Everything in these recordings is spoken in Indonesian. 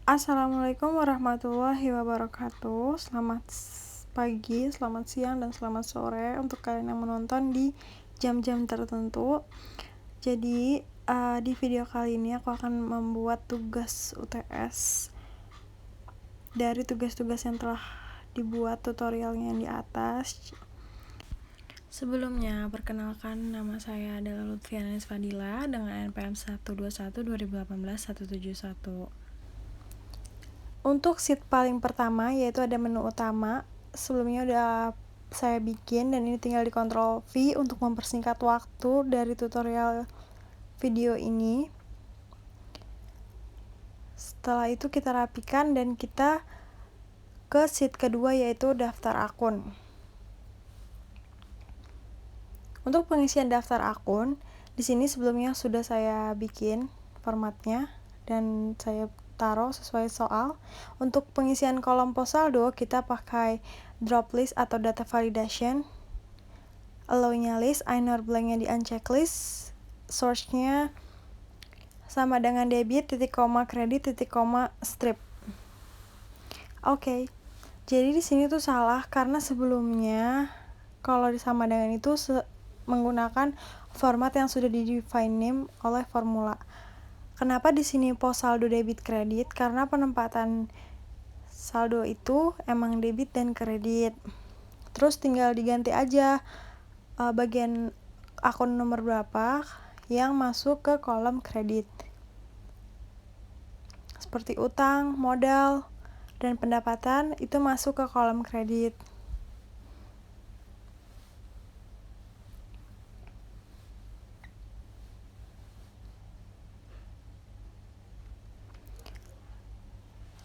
Assalamualaikum warahmatullahi wabarakatuh. Selamat pagi, selamat siang, dan selamat sore untuk kalian yang menonton di jam-jam tertentu. Jadi di video kali ini aku akan membuat tugas UTS dari tugas-tugas yang telah dibuat tutorialnya di atas. Sebelumnya, perkenalkan, nama saya adalah Lutfiana Fadila dengan NPM 121 2018 171. Untuk sheet paling pertama yaitu ada menu utama. Sebelumnya udah saya bikin dan ini tinggal dikontrol V untuk mempersingkat waktu dari tutorial video ini. Setelah itu kita rapikan dan kita ke sheet kedua yaitu daftar akun. Untuk pengisian daftar akun, di sini sebelumnya sudah saya bikin formatnya dan saya taruh sesuai soal. Untuk pengisian kolom pos saldo kita pakai drop list atau data validation. Allow-nya list, inner blank-nya di uncheck list. Source-nya sama dengan debit, titik koma, kredit, titik koma, strip. Oke. Jadi di sini tuh salah karena sebelumnya kalau sama dengan itu menggunakan format yang sudah di-define name oleh formula. Kenapa di sini pos saldo debit kredit? Karena penempatan saldo itu emang debit dan kredit. Terus tinggal diganti aja bagian akun nomor berapa yang masuk ke kolom kredit. Seperti utang, modal, dan pendapatan itu masuk ke kolom kredit.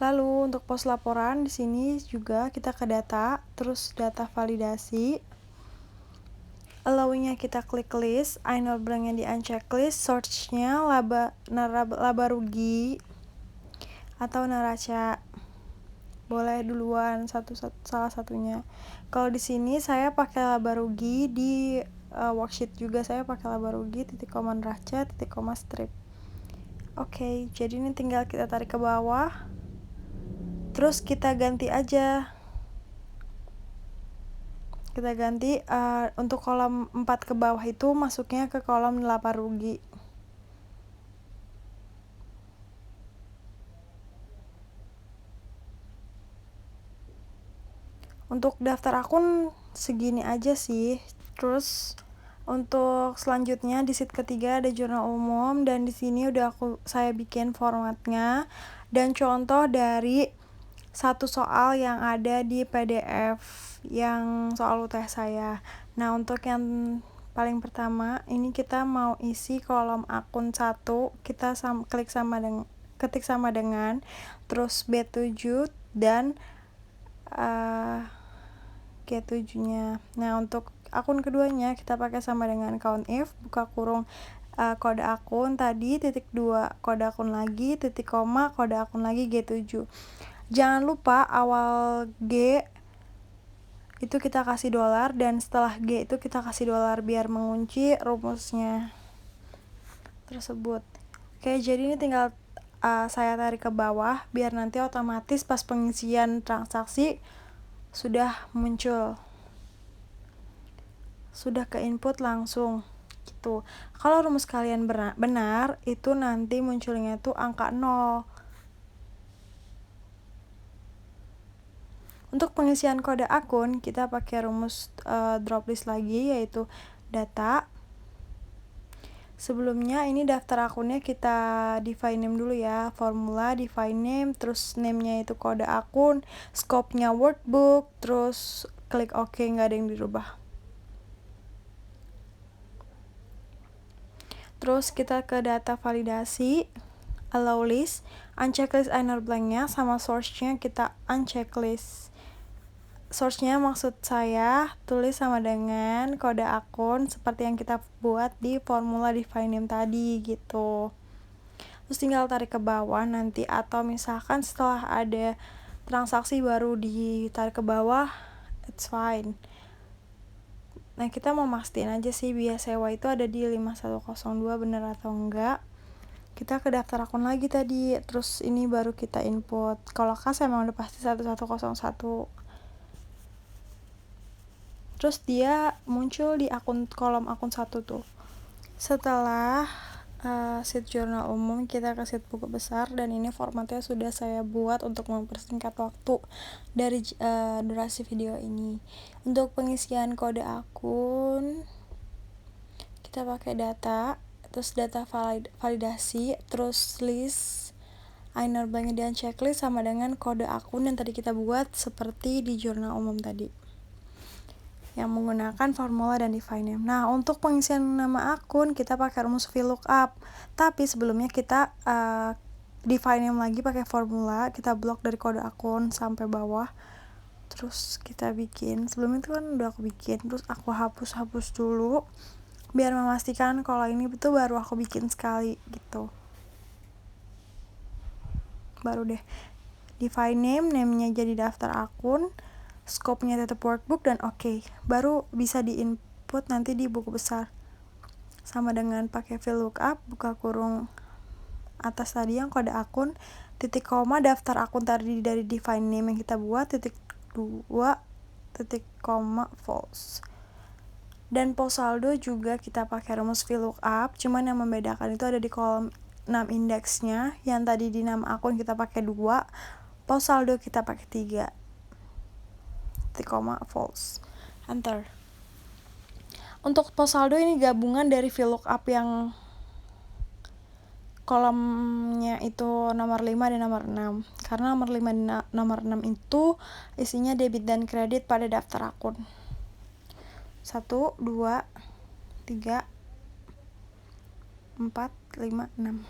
Lalu untuk pos laporan di sini juga kita ke data, terus data validasi. Allow-nya kita klik list, inner blank-nya di uncheck list, search-nya laba rugi atau neraca. Boleh duluan salah satunya. Kalau di sini saya pakai laba rugi, di worksheet juga saya pakai laba rugi, titik koma neraca, titik koma strip. Oke, jadi ini tinggal kita tarik ke bawah. Terus kita ganti aja. Kita ganti untuk kolom 4 ke bawah itu masuknya ke kolom laba rugi. Untuk daftar akun segini aja sih. Terus untuk selanjutnya di sheet ketiga ada jurnal umum dan di sini udah saya bikin formatnya dan contoh dari satu soal yang ada di PDF yang soal UTS saya. Nah, untuk yang paling pertama ini kita mau isi kolom akun 1, kita ketik sama dengan terus B7 dan G7-nya. Nah, untuk akun keduanya kita pakai sama dengan COUNTIF, buka kurung kode akun tadi, titik 2 kode akun lagi, titik koma kode akun lagi G7. Jangan lupa awal G itu kita kasih $, dan setelah G itu kita kasih $, biar mengunci rumusnya tersebut. Oke, jadi ini tinggal saya tarik ke bawah biar nanti otomatis pas pengisian transaksi sudah muncul, sudah ke input langsung gitu. Kalau rumus kalian benar itu nanti munculnya tuh angka 0. Untuk pengisian kode akun kita pakai rumus drop list lagi, yaitu data. Sebelumnya ini daftar akunnya kita define name dulu ya, formula define name, terus name-nya itu kode akun, scope-nya workbook, terus klik OK, nggak ada yang dirubah. Terus kita ke data validasi, allow list, uncheck list inner blank-nya, sama source-nya kita uncheck list. Source-nya maksud saya tulis sama dengan kode akun seperti yang kita buat di formula define name tadi gitu. Terus tinggal tarik ke bawah nanti, atau misalkan setelah ada transaksi baru ditarik ke bawah, it's fine. Nah, kita mau mastiin aja sih biaya sewa itu ada di 5102 bener atau enggak. kita ke daftar akun lagi tadi, terus ini baru kita input. Kalau kas emang udah pasti 1101. Terus dia muncul di kolom akun 1 tuh. Setelah sheet jurnal umum, kita ke sheet buku besar, dan ini formatnya sudah saya buat untuk mempersingkat waktu dari durasi video ini. Untuk pengisian kode akun, kita pakai data, terus data validasi, terus list, inner blank dan checklist sama dengan kode akun yang tadi kita buat seperti di jurnal umum tadi, yang menggunakan formula dan define name. Nah, untuk pengisian nama akun kita pakai rumus VLOOKUP. Tapi sebelumnya kita define name lagi pakai formula, kita blok dari kode akun sampai bawah. Terus kita bikin, sebelum itu kan udah aku bikin, terus aku hapus dulu biar memastikan kalau ini betul, baru aku bikin sekali gitu. Baru deh define name-nya jadi daftar akun, scope-nya tetap workbook, dan oke. Baru bisa di-input nanti di buku besar. Sama dengan pakai VLOOKUP, buka kurung atas tadi yang kode akun, titik koma daftar akun tadi dari define name yang kita buat, titik 2, titik koma false. Dan pos saldo juga kita pakai rumus VLOOKUP, cuman yang membedakan itu ada di kolom 6 indeksnya. Yang tadi di nama akun kita pakai 2, pos saldo kita pakai 3. Titik koma false. Enter. Untuk pos saldo ini gabungan dari VLOOKUP yang kolomnya itu nomor 5 dan nomor 6. Karena nomor 5 dan nomor 6 itu isinya debit dan kredit pada daftar akun. 1, 2, 3, 4, 5, 6.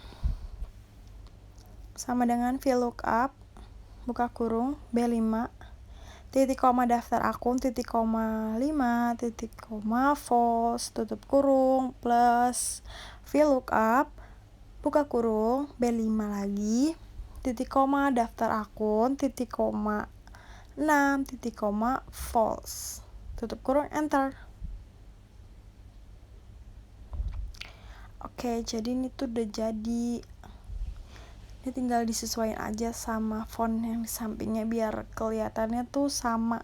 Sama dengan VLOOKUP, buka kurung, B5, titik koma daftar akun, titik koma 5, titik koma false, tutup kurung, plus VLOOKUP, buka kurung, B5 lagi, titik koma daftar akun, titik koma 6, titik koma false, tutup kurung, enter. Oke, jadi ini tuh udah jadi. Ini tinggal disesuaikan aja sama font yang di sampingnya biar kelihatannya tuh sama.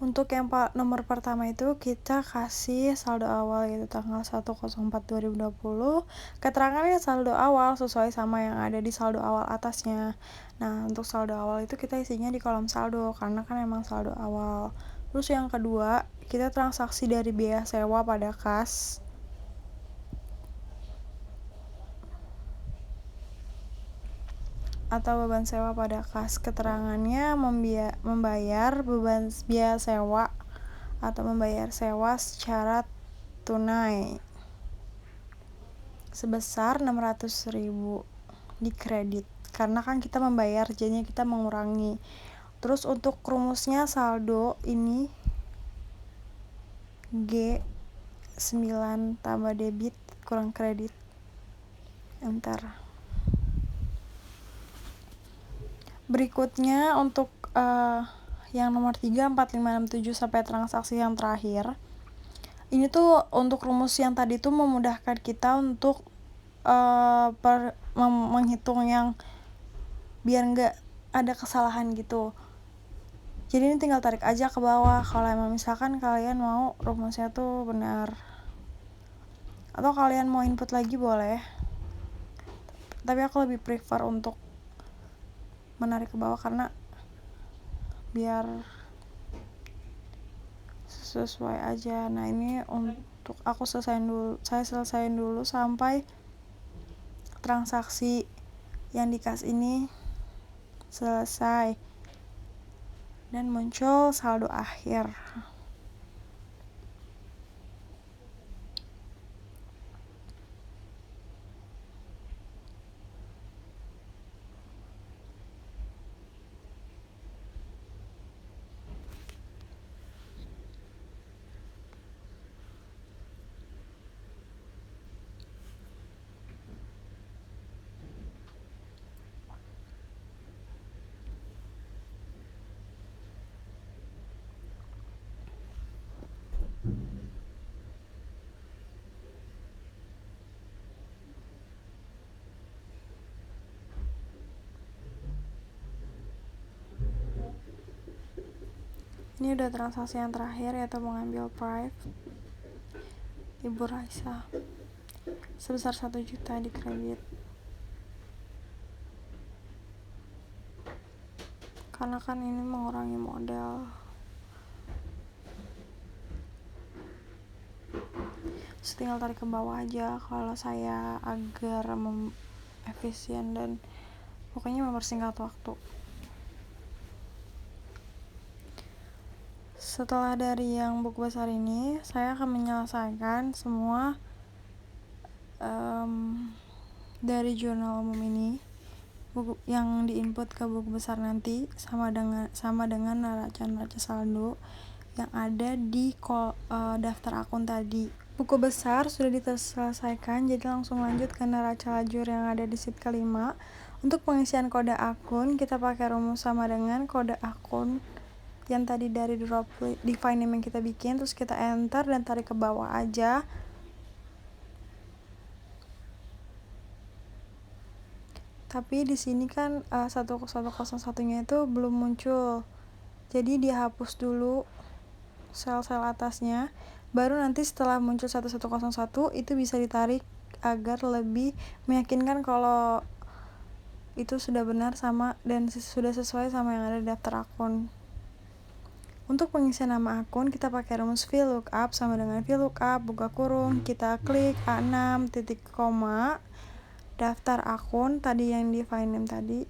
Untuk yang nomor pertama itu kita kasih saldo awal, yaitu tanggal 1/04/2020. Keterangannya saldo awal sesuai sama yang ada di saldo awal atasnya. Nah, untuk saldo awal itu kita isinya di kolom saldo karena kan emang saldo awal. Terus yang kedua, kita transaksi dari biaya sewa pada kas. Atau beban sewa pada kas. Keterangannya membayar beban biaya sewa atau membayar sewa secara tunai sebesar 600.000 di kredit, karena kan kita membayar, jadinya kita mengurangi. Terus untuk rumusnya saldo ini G9 tambah debit kurang kredit, enter. Berikutnya untuk yang nomor 3, 4, 5, 6, 7 sampai transaksi yang terakhir. Ini tuh untuk rumus yang tadi tuh memudahkan kita untuk menghitung yang biar nggak ada kesalahan gitu. Jadi ini tinggal tarik aja ke bawah kalau emang misalkan kalian mau rumusnya tuh benar. Atau kalian mau input lagi boleh. Tapi aku lebih prefer untuk menarik ke bawah karena biar sesuai aja. Nah, ini untuk aku saya selesaiin dulu sampai transaksi yang di kas ini selesai dan muncul saldo akhir. Ini udah transaksi yang terakhir, yaitu mengambil Prive Ibu Raisa sebesar 1 juta di kredit. Karena kan ini mengurangi modal. Tinggal tarik ke bawah aja kalau saya, agar efisien dan pokoknya mempersingkat waktu. Setelah dari yang buku besar ini, saya akan menyelesaikan semua dari jurnal umum ini, buku yang diinput ke buku besar nanti sama dengan neraca saldo yang ada di daftar akun tadi. Buku besar sudah diselesaikan, jadi langsung lanjut ke neraca lajur yang ada di sheet kelima. Untuk pengisian kode akun, kita pakai rumus sama dengan kode akun yang tadi dari drop define name yang kita bikin, terus kita enter dan tarik ke bawah aja. Tapi di sini kan 1101-nya itu belum muncul, jadi dihapus dulu sel-sel atasnya, baru nanti setelah muncul 1101 itu bisa ditarik agar lebih meyakinkan kalau itu sudah benar sama dan sudah sesuai sama yang ada di daftar akun. Untuk pengisian nama akun, kita pakai rumus VLOOKUP sama dengan VLOOKUP buka kurung, kita klik A6 titik koma daftar akun tadi yang di file name tadi.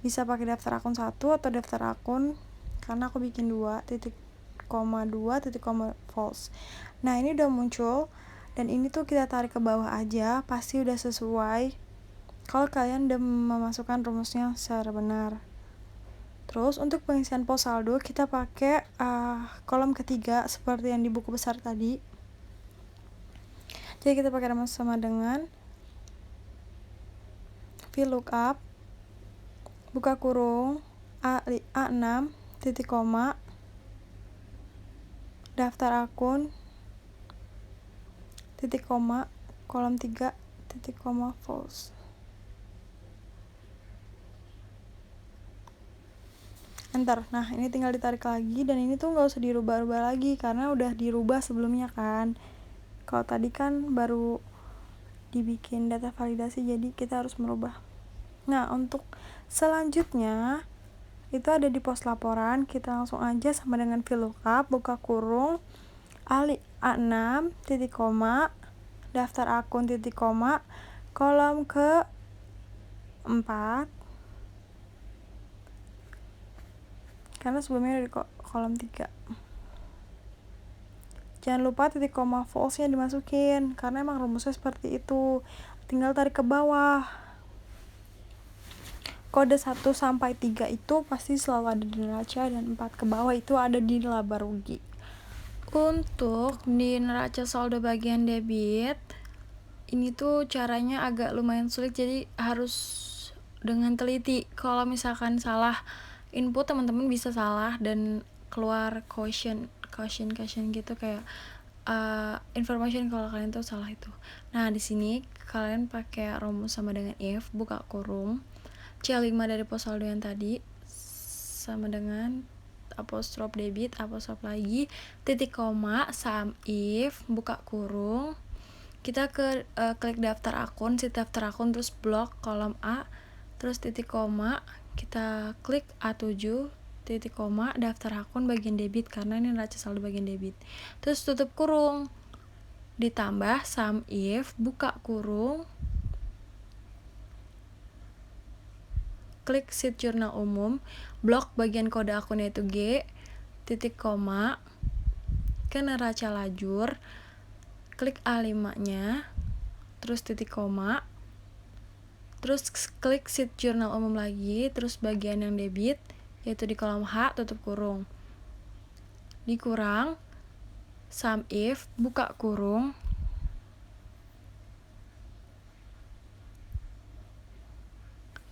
Bisa pakai daftar akun 1 atau daftar akun, karena aku bikin 2 titik koma false. Nah, ini udah muncul dan ini tuh kita tarik ke bawah aja, pasti udah sesuai kalau kalian udah memasukkan rumusnya secara benar. Terus untuk pengisian pos saldo kita pakai kolom ketiga seperti yang di buku besar tadi. Jadi kita pakai rumus sama dengan VLOOKUP buka kurung A6 titik koma daftar akun titik koma kolom 3 titik koma false. Enter. Nah, ini tinggal ditarik lagi dan ini tuh nggak usah dirubah-rubah lagi karena udah dirubah sebelumnya kan. Kalau tadi kan baru dibikin data validasi, jadi kita harus merubah. Nah, untuk selanjutnya itu ada di pos laporan, kita langsung aja sama dengan VLOOKUP buka kurung A6 titik koma daftar akun titik koma kolom ke 4, karena sebelumnya ada di kolom 3. Jangan lupa titik koma false nya dimasukin karena emang rumusnya seperti itu. Tinggal tarik ke bawah. Kode 1 sampai 3 itu pasti selalu ada di neraca dan 4 ke bawah itu ada di laba rugi. Untuk di neraca saldo bagian debit, ini tuh caranya agak lumayan sulit, jadi harus dengan teliti. Kalau misalkan salah input, teman-teman bisa salah dan keluar caution gitu, kayak information kalau kalian tuh salah itu. Nah, di sini kalian pakai rumus sama dengan if buka kurung C5 dari pos saldo yang tadi sama dengan apostrof debit apostrof lagi titik koma sum if buka kurung, kita klik daftar akun, daftar akun, terus blok kolom A, terus titik koma, kita klik A7 titik koma daftar akun bagian debit karena ini neraca saldo bagian debit, terus tutup kurung, ditambah sum if buka kurung, klik sheet jurnal umum, blok bagian kode akun yaitu G, titik koma, ke neraca lajur, klik A5 nya, terus titik koma, terus klik sheet jurnal umum lagi, terus bagian yang debit yaitu di kolom H, tutup kurung, dikurang sum if buka kurung,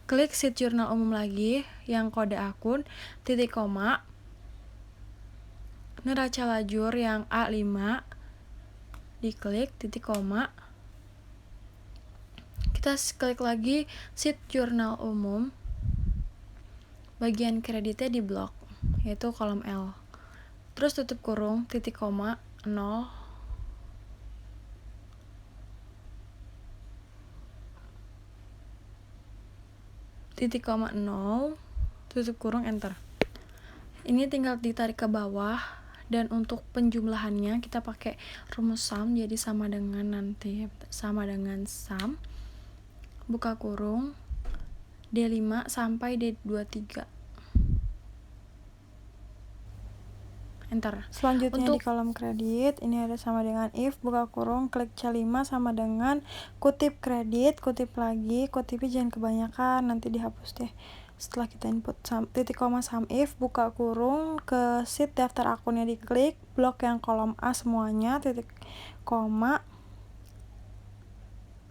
klik sheet jurnal umum lagi yang kode akun, titik koma, neraca lajur yang A5, diklik, titik koma, kita klik lagi sheet jurnal umum, bagian kreditnya di blok yaitu kolom L, terus tutup kurung, titik koma, 0, titik koma 0, tutup kurung, enter. Ini tinggal ditarik ke bawah, dan untuk penjumlahannya kita pakai rumus sum, jadi sama dengan sum buka kurung D5 sampai D23, enter. Selanjutnya di kolom kredit ini ada sama dengan if buka kurung klik C5 sama dengan kutip kredit, kutip lagi, kutipnya jangan kebanyakan nanti dihapus deh. Setelah kita input titik koma sum if buka kurung ke sheet daftar akunnya diklik, blok yang kolom A semuanya, titik koma,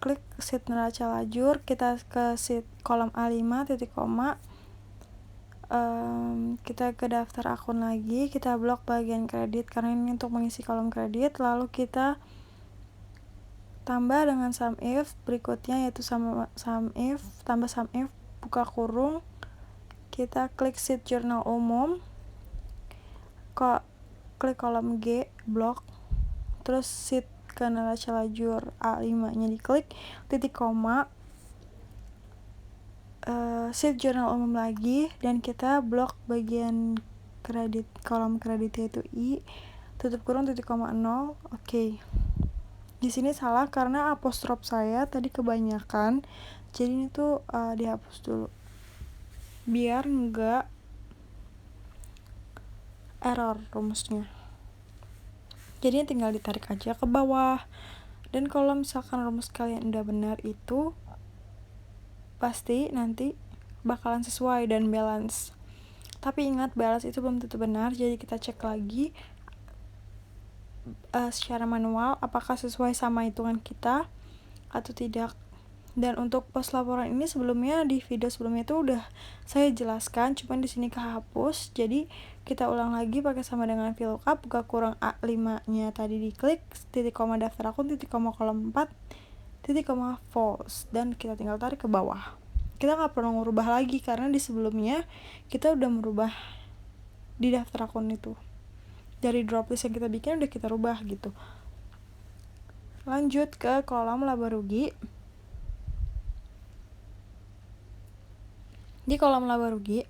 klik sheet neraca lajur, kita ke sheet kolom A5, titik koma, kita ke daftar akun lagi, kita blok bagian kredit karena ini untuk mengisi kolom kredit, lalu kita tambah dengan sum if berikutnya yaitu sama sum if tambah sum if buka kurung, kita klik sheet jurnal umum, klik kolom G blok, terus sheet ke neraca lajur A5 nya diklik, titik koma, sheet jurnal umum lagi, dan kita blok bagian kredit, kolom kredit yaitu I, tutup kurung, titik koma 0. Oke. Di sini salah karena apostrof saya tadi kebanyakan, jadi ini tuh dihapus dulu biar enggak error rumusnya. Jadi tinggal ditarik aja ke bawah, dan kalau misalkan rumus kalian udah benar itu pasti nanti bakalan sesuai dan balance. Tapi ingat, balance itu belum tentu benar, jadi kita cek lagi secara manual apakah sesuai sama hitungan kita atau tidak. Dan untuk pos laporan ini sebelumnya di video sebelumnya itu udah saya jelaskan, cuman di sini kehapus. Jadi kita ulang lagi pakai sama dengan VLOOKUP buka kurung A5-nya tadi diklik, titik koma daftar akun, titik koma kolom 4, titik koma false, dan kita tinggal tarik ke bawah. Kita nggak perlu merubah lagi karena di sebelumnya kita udah merubah di daftar akun itu. Dari drop list yang kita bikin udah kita rubah gitu. Lanjut ke kolom laba rugi. Di kolom laba rugi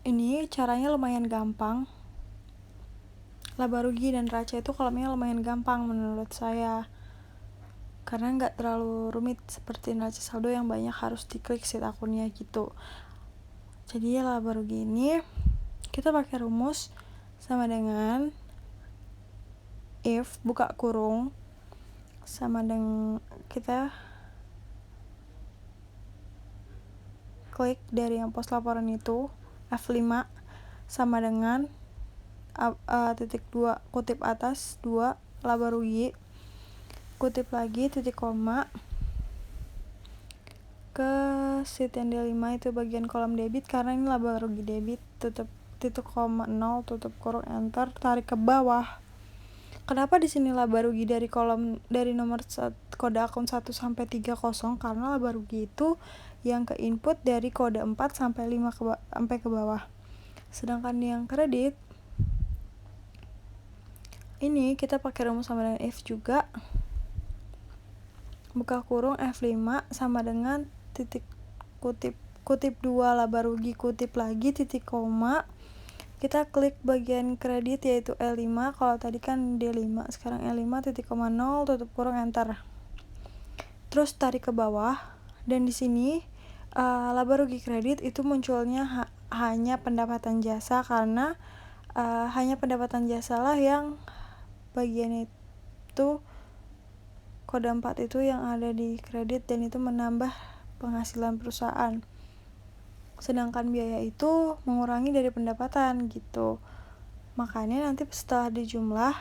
ini caranya lumayan gampang. Laba rugi dan neraca itu kolomnya lumayan gampang menurut saya, karena nggak terlalu rumit seperti neraca saldo yang banyak harus diklik sheet akunnya gitu. Jadi laba rugi ini kita pakai rumus sama dengan if buka kurung sama dengan kita klik dari yang pos laporan itu F5 sama dengan titik 2 kutip atas 2 laba rugi, kutip lagi titik koma, ke sheet yang D5 itu bagian kolom debit karena ini laba rugi debit, tutup titik koma 0, tutup kurung, enter, tarik ke bawah. Kenapa di sini laba rugi dari nomor kode akun 1 sampai 30? Karena laba rugi itu yang ke input dari kode 4 sampai 5 sampai ke bawah. Sedangkan yang kredit ini kita pakai rumus sama dengan if juga. Buka kurung F5 sama dengan titik kutip 2 laba rugi, kutip lagi titik koma. Kita klik bagian kredit yaitu L5, kalau tadi kan D5, sekarang L5 titik koma 0, tutup kurung, enter. Terus tarik ke bawah, dan di sini laba rugi kredit itu munculnya hanya pendapatan jasa karena hanya pendapatan jasa lah yang bagian itu kode 4 itu yang ada di kredit, dan itu menambah penghasilan perusahaan. Sedangkan biaya itu mengurangi dari pendapatan gitu. Makanya nanti setelah dijumlah,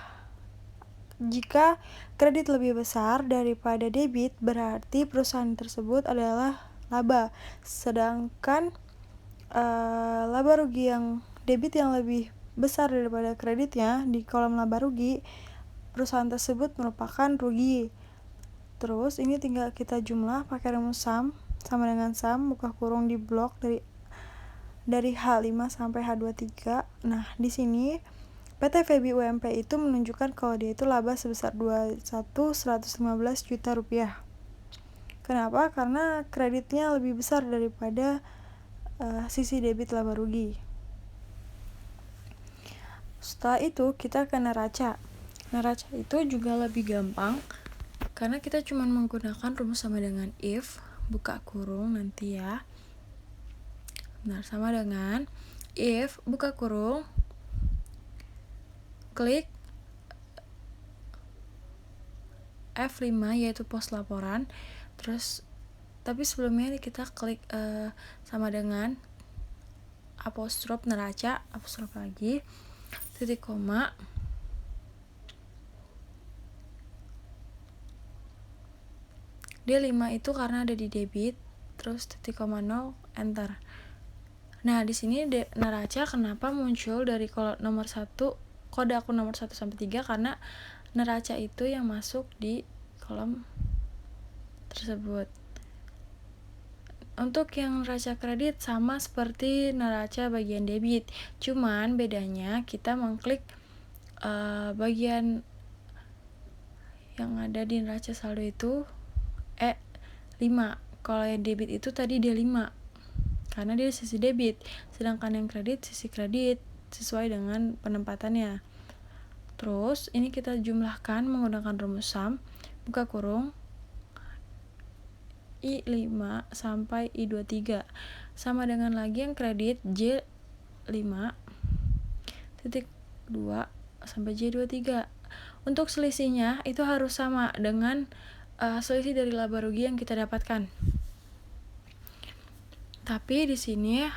jika kredit lebih besar daripada debit, berarti perusahaan tersebut adalah laba. Sedangkan laba rugi yang debit yang lebih besar daripada kreditnya di kolom laba rugi, perusahaan tersebut merupakan rugi. Terus ini tinggal kita jumlah pakai rumus sum sama dengan sum buka kurung di blok dari H5 sampai H23. Nah, di sini PT Febi UMP itu menunjukkan kalau dia itu laba sebesar 115 juta rupiah. Kenapa? Karena kreditnya lebih besar daripada sisi debit laba rugi. Setelah itu kita ke neraca. Neraca itu juga lebih gampang karena kita cuma menggunakan rumus sama dengan if, buka kurung nanti ya. Benar, sama dengan if, buka kurung, klik F5 yaitu pos laporan. Terus tapi sebelumnya kita klik sama dengan apostrof neraca, apostrof lagi, titik koma, D5 itu karena ada di debit, terus titik koma 0, enter. Nah, di sini neraca kenapa muncul dari nomor 1, kode akun nomor 1 sampai 3 karena neraca itu yang masuk di kolom tersebut. Untuk yang neraca kredit sama seperti neraca bagian debit, cuman bedanya kita mengklik bagian yang ada di neraca saldo itu E5. Kalau yang debit itu tadi D5 karena dia sisi debit, sedangkan yang kredit sisi kredit sesuai dengan penempatannya. Terus ini kita jumlahkan menggunakan rumus sum, buka kurung, I5 sampai I23 sama dengan lagi yang kredit J5 titik 2 sampai J23. Untuk selisihnya itu harus sama dengan selisih dari laba rugi yang kita dapatkan. Tapi di sini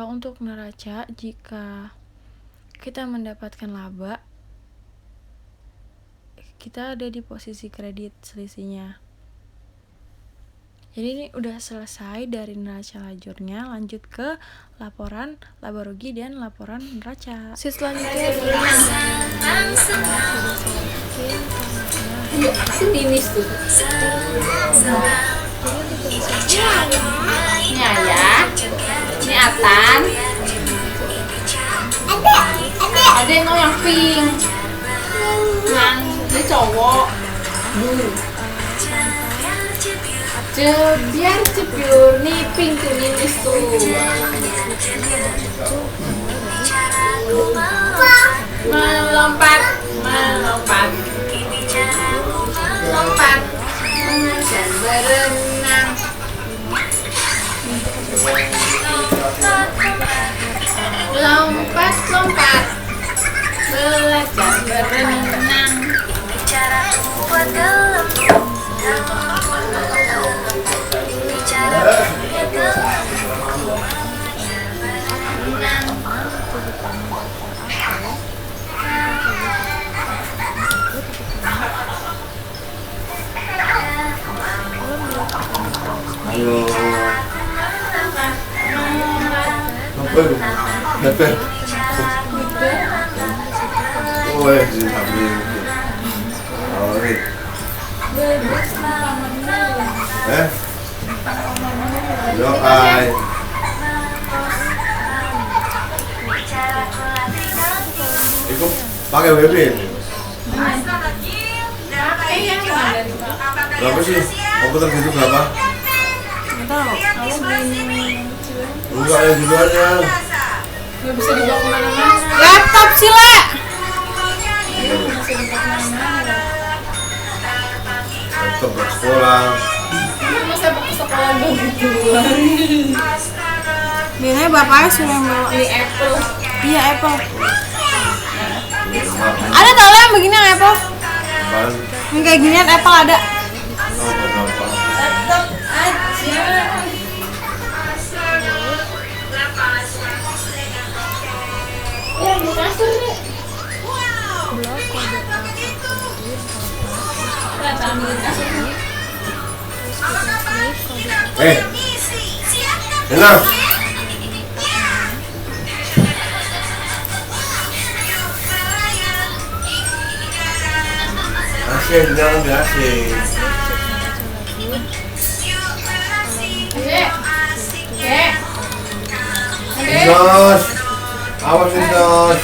untuk neraca jika kita mendapatkan laba, kita ada di posisi kredit selisihnya. Jadi ini udah selesai dari neraca lajurnya, lanjut ke laporan laba rugi dan laporan neraca. Selanjutnya timis tuh. Ini ayah, ini Atan. Ada yang pink, yang ini cowok. Biar cepiur nih pink tuh nimis tuh. Melompat, melompat, lompat, dan berenang. Lompat, lompat, belajar berenang. Halo. Apa itu? Nepe. Oh, di samping. Oh, ini. Yo, ai. Itu pakai WP. Berapa sih? Komputer gitu berapa? Enggak ada jualannya. Nggak bisa dibawa kemana-mana. laptop sih, Le. Laptop buat sekolah. Masa ke sekolah begituan. Biasanya bapaknya suruh yang bawa. Ini Apple. Iya, Apple. Ada tau yang begini yang Apple? Apaan? Yang kayak ginian Apple ada. Oh, berapa? Laptop aja. Ya, di kasur nih. Kita ambil kasur nih. Dengar. Asik, jangan asik. Dek. Dek. Dek. Nos. Awas nih, Nos.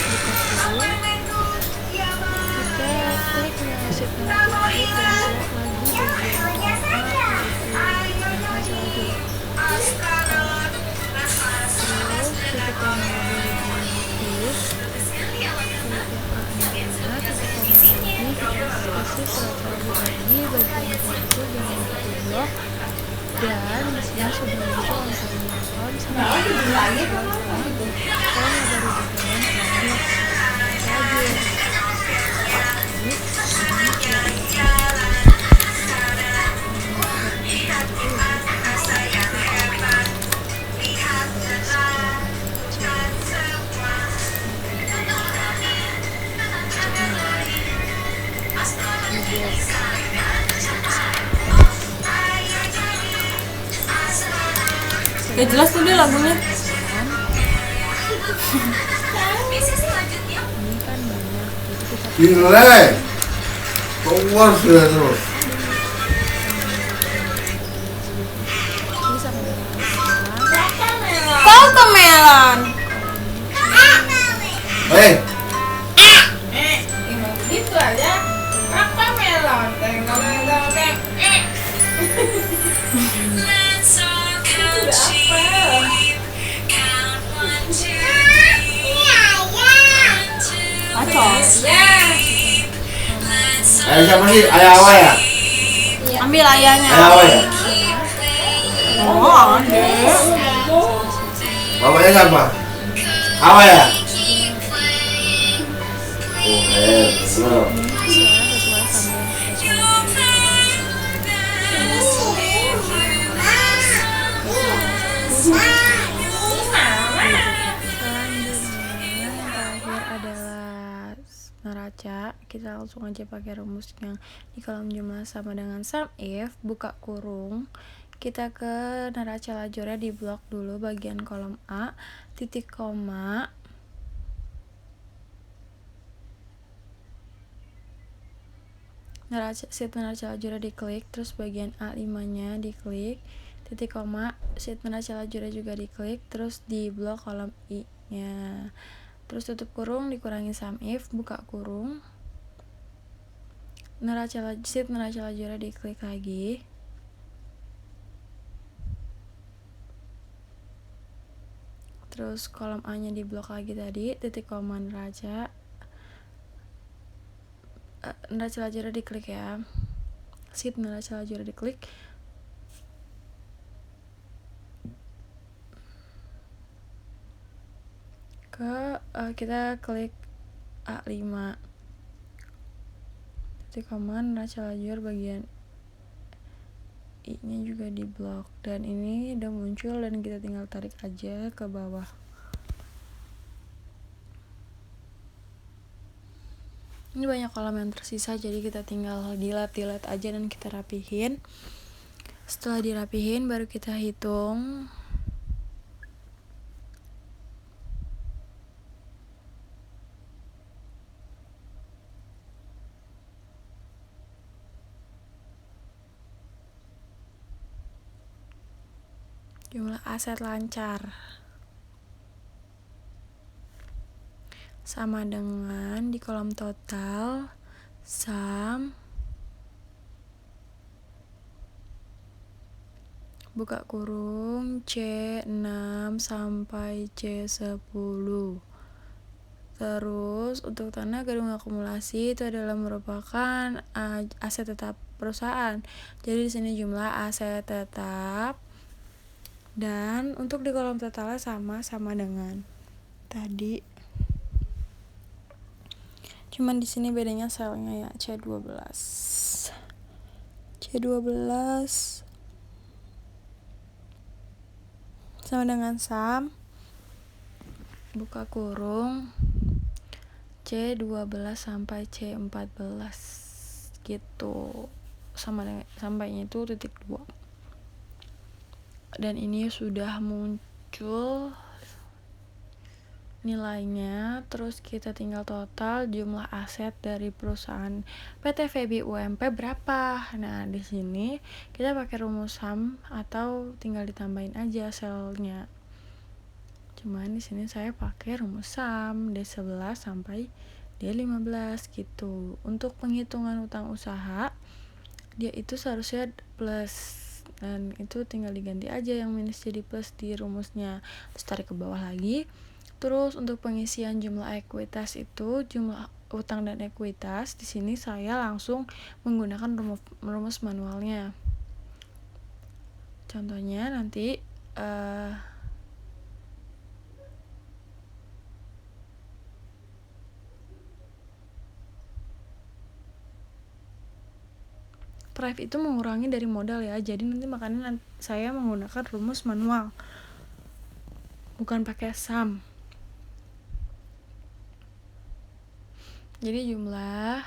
Dan disini sudah muncul angkanya kon sama kalian baru Ya jelas tuh dia lagunya. ini kan banyak jadi kita Gile. Keluar sudah terus. bisa mendengarkan Kau melon. Hei, Gitu aja. Apa melon? Teng teng teng teng. Acos. Ya. ayah siapa sih? Ayah Awa ya? Ambil ayahnya. Ayah Awa ya? Oh, ada. Bapaknya siapa? Awa ya? Oh, bener. sesuai sama selanjutnya yang terakhir adalah neraca. Kita langsung aja pakai rumus yang di kolom jumlah sama dengan sum if buka kurung, kita ke neraca lajurnya di blok dulu bagian kolom A, titik koma, sheet neraca lajurnya diklik, terus bagian A5 nya diklik, titik koma, sheet neraca lajurnya juga diklik, terus di blok kolom I nya, terus tutup kurung, dikurangi sum if buka kurung, sheet neraca lajurnya diklik lagi, terus kolom A nya diblok lagi tadi, titik koma neraca lajurnya diklik ya, sheet neraca lajurnya diklik, kita klik A5, titik koma neraca lajur bagian I nya juga di blok, dan ini udah muncul dan kita tinggal tarik aja ke bawah. Ini banyak kolom yang tersisa, jadi kita tinggal delete aja dan kita rapihin. Setelah dirapihin baru kita hitung jumlah aset lancar sama dengan di kolom total sum buka kurung C6 sampai C10. Terus untuk tanah gedung akumulasi itu adalah merupakan aset tetap perusahaan. Jadi di sini jumlah aset tetap, dan untuk di kolom totalnya sama dengan tadi. Cuman di sini bedanya selnya ya C12 sama dengan sum buka kurung C12 sampai C14 gitu, sama dengan sampainya itu titik 2. Dan ini sudah muncul nilainya. Terus kita tinggal total jumlah aset dari perusahaan PT VB UMP berapa. Nah, di sini kita pakai rumus sum atau tinggal ditambahin aja selnya. Cuman di sini saya pakai rumus SAM D11 sampai D15 gitu. Untuk penghitungan utang usaha, dia itu seharusnya plus, dan itu tinggal diganti aja yang minus jadi plus di rumusnya. Terus tarik ke bawah lagi. Terus untuk pengisian jumlah ekuitas itu, jumlah utang dan ekuitas, di sini saya langsung menggunakan rumus manualnya. Contohnya nanti Thrive itu mengurangi dari modal ya, jadi nanti makanya saya menggunakan rumus manual, bukan pakai SAM. Jadi jumlah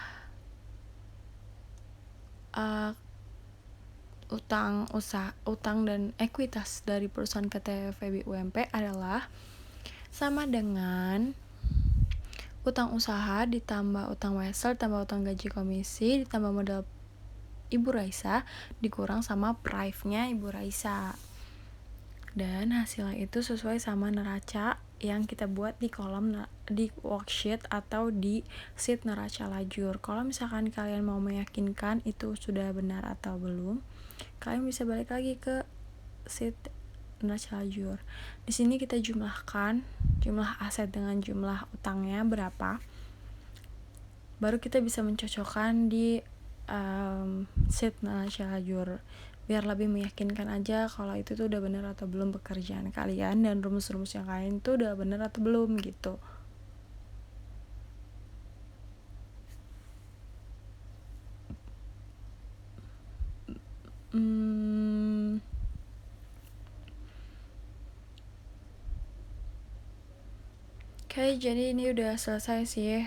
utang dan ekuitas dari perusahaan PT VB UMP adalah sama dengan utang usaha ditambah utang wesel ditambah utang gaji komisi ditambah modal Ibu Raisa dikurang sama prive-nya Ibu Raisa. Dan hasilnya itu sesuai sama neraca yang kita buat di kolom di worksheet atau di sheet neraca lajur. Kalau misalkan kalian mau meyakinkan itu sudah benar atau belum, kalian bisa balik lagi ke sheet neraca lajur. Di sini kita jumlahkan jumlah aset dengan jumlah utangnya berapa. Baru kita bisa mencocokkan di sheet neraca lajur, biar lebih meyakinkan aja kalau itu tuh udah benar atau belum pekerjaan kalian dan rumus-rumus yang kalian tuh udah benar atau belum gitu. Oke, jadi ini udah selesai sih.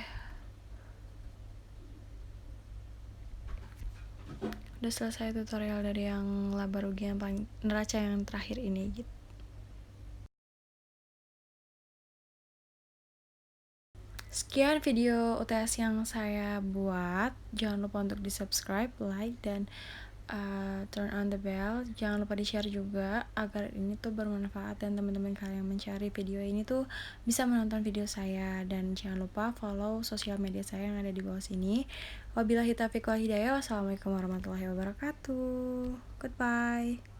Udah selesai tutorial dari yang laba rugi yang paling neraca yang terakhir ini gitu. Sekian video UTS yang saya buat. Jangan lupa untuk di subscribe, like, dan turn on the bell. Jangan lupa di share juga agar ini tuh bermanfaat dan teman-teman kalian yang mencari video ini tuh bisa menonton video saya. Dan jangan lupa follow sosial media saya yang ada di bawah sini. Wabillahi taufiq wal hidayah. Wassalamualaikum warahmatullahi wabarakatuh. Goodbye.